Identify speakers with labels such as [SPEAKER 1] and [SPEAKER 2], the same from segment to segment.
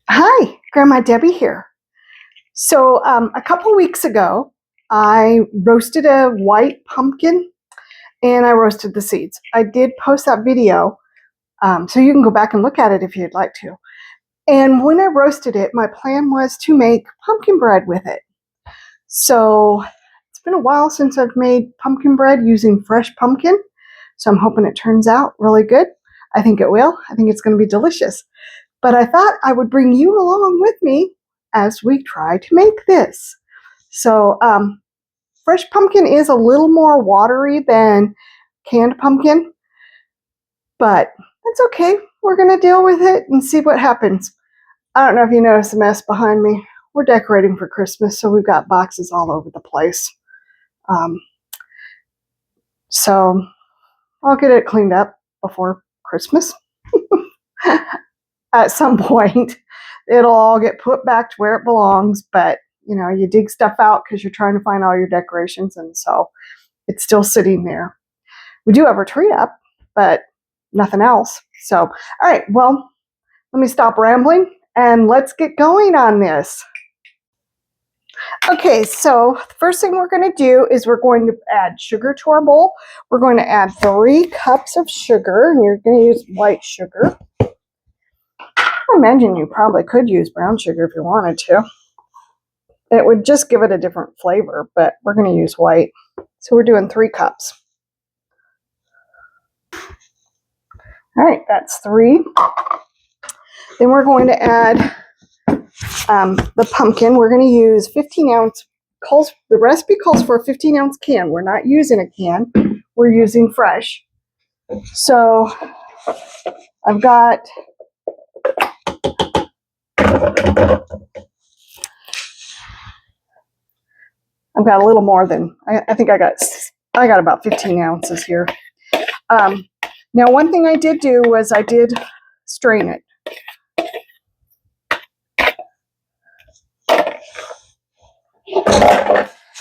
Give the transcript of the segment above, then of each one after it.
[SPEAKER 1] Hi, Grandma Debbie here. So a couple weeks ago, I roasted a white pumpkin and I roasted the seeds. I did post that video, so you can go back and look at it if you'd like to. And when I roasted it, my plan was to make pumpkin bread with it. So it's been a while since I've made pumpkin bread using fresh pumpkin. So I'm hoping it turns out really good. I think it will. I think it's going to be delicious. But I thought I would bring you along with me as we try to make this. So fresh pumpkin is a little more watery than canned pumpkin, but that's okay. We're going to deal with it and see what happens. I don't know if you noticed the mess behind me. We're decorating for Christmas, so we've got boxes all over the place. So I'll get it cleaned up before Christmas. At some point, it'll all get put back to where it belongs, but you dig stuff out because you're trying to find all your decorations, and so it's still sitting there. We do have our tree up, but nothing else. So, all right, well, let me stop rambling and let's get going on this. Okay, so the first thing we're going to do is we're going to add sugar to our bowl. We're going to add 3 cups of sugar, and you're going to use white sugar. I imagine you probably could use brown sugar if you wanted to. It would just give it a different flavor, but we're going to use white. So we're doing 3 cups. All right, that's 3. Then we're going to add the pumpkin. We're going to use 15 ounce. The recipe calls for a 15 ounce can. We're not using a can. We're using fresh. So I've got a little more than I think I got about 15 ounces here. Now, one thing I did do was I did strain it.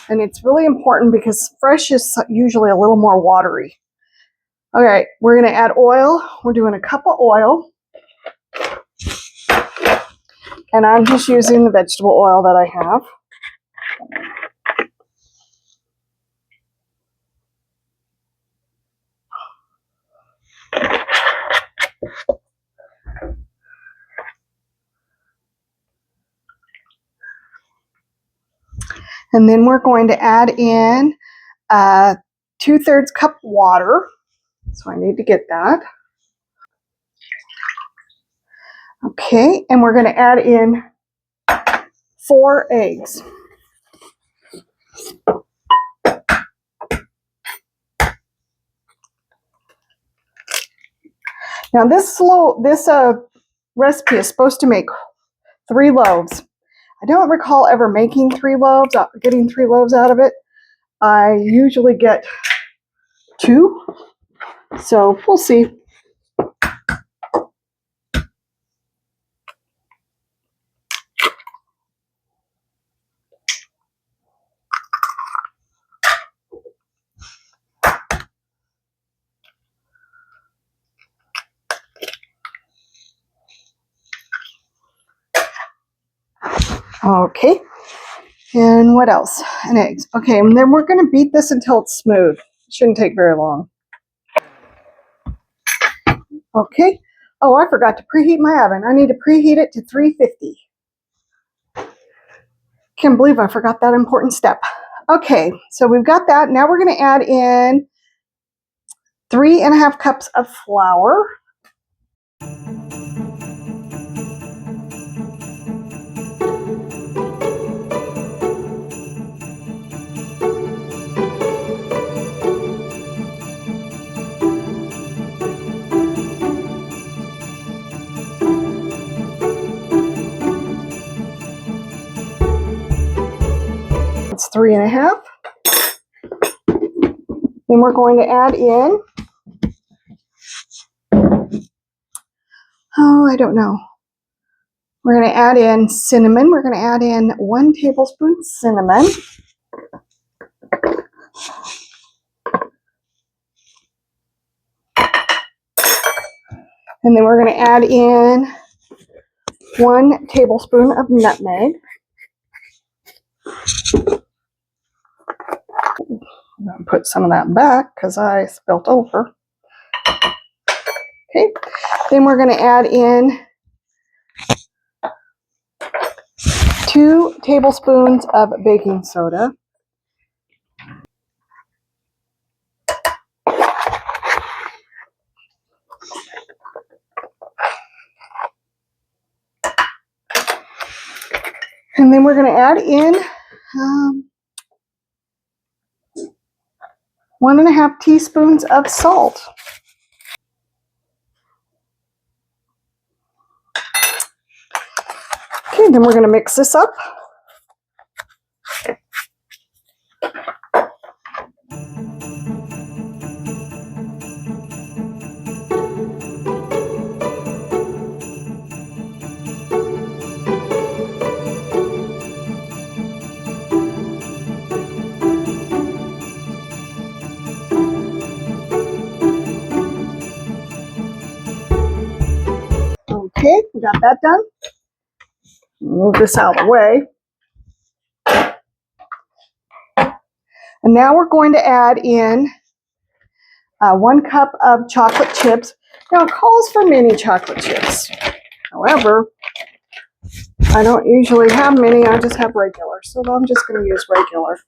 [SPEAKER 1] And it's really important because fresh is usually a little more watery. All right, we're going to add oil. We're doing a cup of oil. And I'm just using the vegetable oil that I have. And then we're going to add in 2/3 cup water. So I need to get that. Okay, and we're going to add in 4 eggs. Now this recipe is supposed to make 3 loaves. I don't recall ever making 3 loaves, getting 3 loaves out of it. I usually get 2, so we'll see. Okay, and what else? And eggs. Okay, and then we're going to beat this until it's smooth. It shouldn't take very long. Okay. Oh, I forgot to preheat my oven. I need to preheat it to 350. Can't believe I forgot that important step. Okay, so we've got that. Now we're going to add in 3.5 cups of flour. It's 3.5. Then we're going to add in, I don't know. We're going to add in cinnamon. We're going to add in 1 tablespoon cinnamon. And then we're going to add in 1 tablespoon of nutmeg. I'm going to put some of that back because I spilt over. Okay, then we're going to add in 2 tablespoons of baking soda. And then we're going to add in 1.5 teaspoons of salt. Okay, then we're going to mix this up. Okay, we got that done. Move this out of the way. And now we're going to add in 1 cup of chocolate chips. Now it calls for mini chocolate chips. However, I don't usually have mini, I just have regular. So I'm just going to use regular.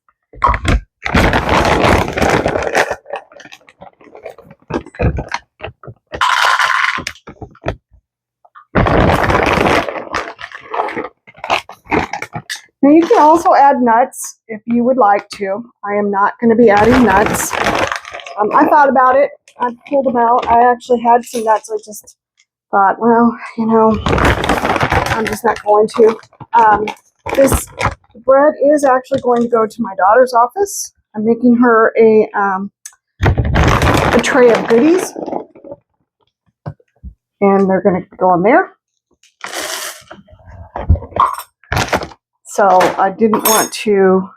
[SPEAKER 1] Now you can also add nuts if you would like to. I am not going to be adding nuts. I thought about it. I pulled them out. I actually had some nuts. I just thought, well, you know, I'm just not going to. This bread is actually going to go to my daughter's office. I'm making her a tray of goodies, and they're going to go in there. So I didn't want to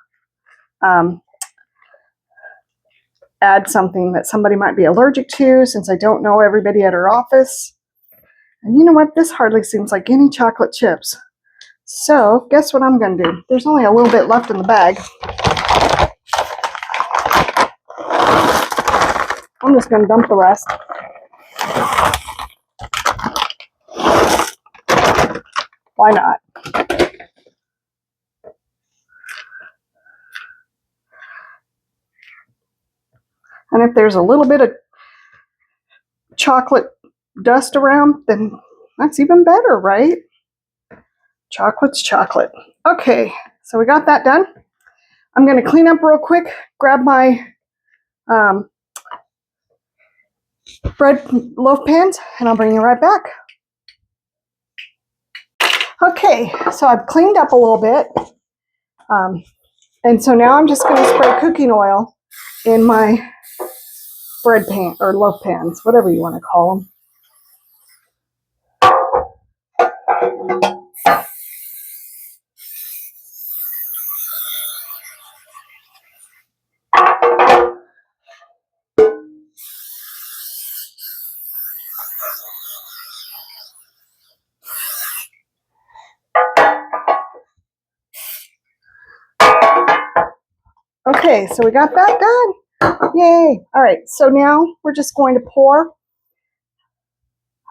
[SPEAKER 1] add something that somebody might be allergic to, since I don't know everybody at her office. And you know what? This hardly seems like any chocolate chips. So guess what I'm going to do? There's only a little bit left in the bag. I'm just going to dump the rest. Why not? And if there's a little bit of chocolate dust around, then that's even better, right? Chocolate's chocolate. Okay, so we got that done. I'm going to clean up real quick, grab my bread loaf pans, and I'll bring you right back. Okay, so I've cleaned up a little bit. And so now I'm just going to spray cooking oil in my bread pan or loaf pans, whatever you want to call them. Okay, so we got that done. Yay. All right, so now we're just going to pour.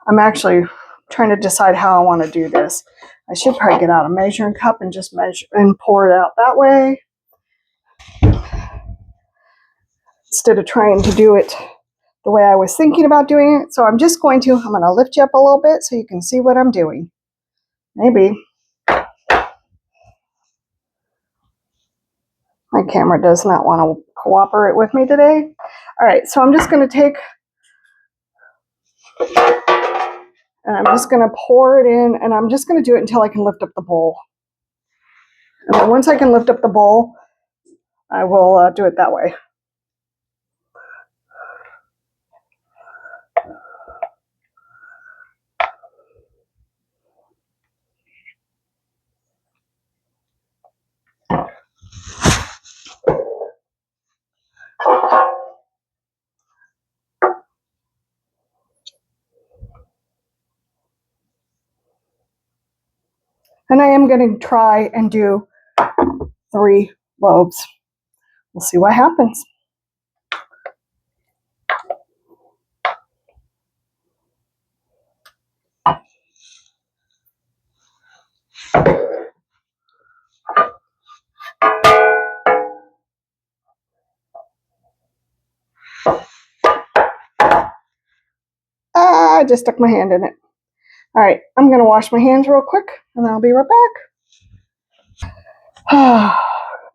[SPEAKER 1] I'm actually trying to decide how I want to do this. I should probably get out a measuring cup and just measure and pour it out that way, instead of trying to do it the way I was thinking about doing it. So I'm going to lift you up a little bit so you can see what I'm doing. Maybe. My camera does not want to cooperate with me today. All right, so I'm just going to take, and I'm just going to pour it in, and I'm just going to do it until I can lift up the bowl. And then once I can lift up the bowl, I will do it that way. And I am going to try and do 3 loaves. We'll see what happens. I just stuck my hand in it. All right, I'm going to wash my hands real quick, and I'll be right back.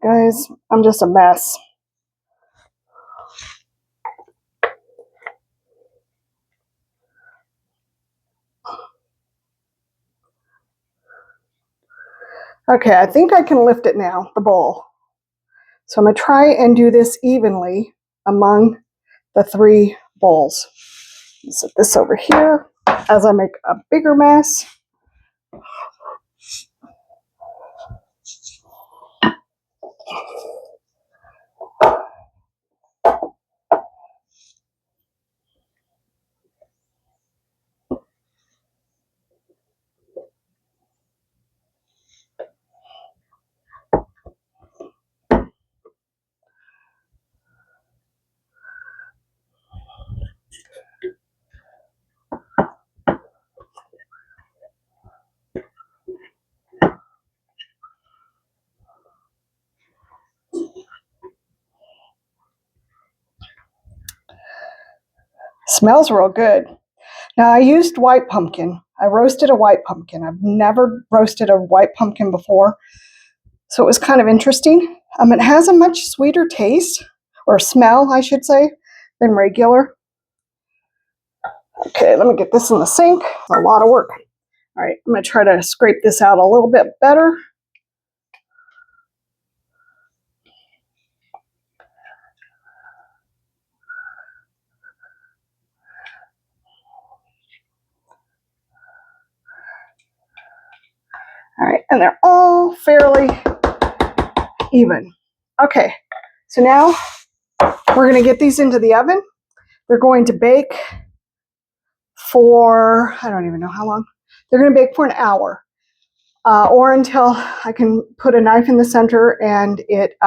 [SPEAKER 1] Guys, I'm just a mess. Okay, I think I can lift it now, the bowl. So I'm going to try and do this evenly among the 3 bowls. Set this over here as I make a bigger mess. Smells real good. Now I used white pumpkin. I roasted a white pumpkin. I've never roasted a white pumpkin before, so it was kind of interesting. It has a much sweeter taste, or smell, I should say, than regular. Okay, let me get this in the sink. A lot of work. All right, I'm going to try to scrape this out a little bit better. All right, and they're all fairly even. Okay, so now we're going to get these into the oven. They're going to bake for, I don't even know how long. They're going to bake for an hour, or until I can put a knife in the center and it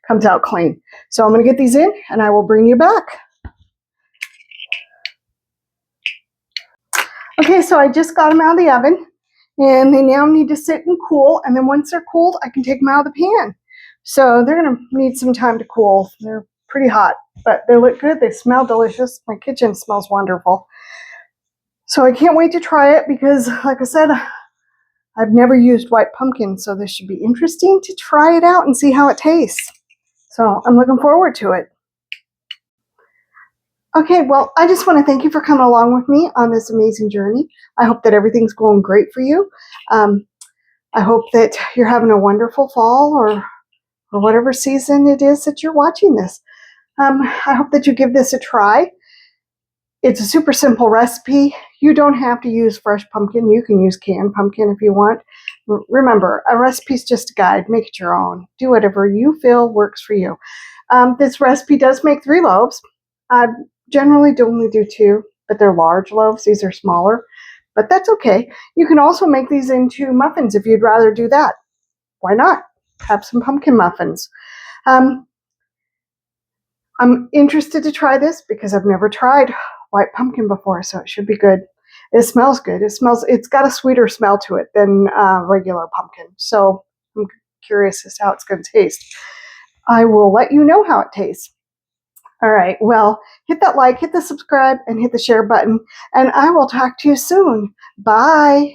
[SPEAKER 1] comes out clean. So I'm going to get these in and I will bring you back. Okay, so I just got them out of the oven and they now need to sit and cool. And then once they're cooled, I can take them out of the pan. So they're going to need some time to cool. They're pretty hot, but they look good. They smell delicious. My kitchen smells wonderful. So I can't wait to try it because, like I said, I've never used white pumpkin, so this should be interesting to try it out and see how it tastes. So I'm looking forward to it. Okay, well, I just want to thank you for coming along with me on this amazing journey. I hope that everything's going great for you. I hope that you're having a wonderful fall or whatever season it is that you're watching this. I hope that you give this a try. It's a super simple recipe. You don't have to use fresh pumpkin. You can use canned pumpkin if you want. Remember, a recipe is just a guide. Make it your own. Do whatever you feel works for you. This recipe does make 3 loaves. I generally only do 2, but they're large loaves. These are smaller, but that's okay. You can also make these into muffins if you'd rather do that. Why not? Have some pumpkin muffins. I'm interested to try this because I've never tried white pumpkin before, so it should be good. It smells good. It's got a sweeter smell to it than regular pumpkin. So I'm curious as to how it's going to taste. I will let you know how it tastes. All right, well, hit that like, hit the subscribe, and hit the share button, and I will talk to you soon. Bye.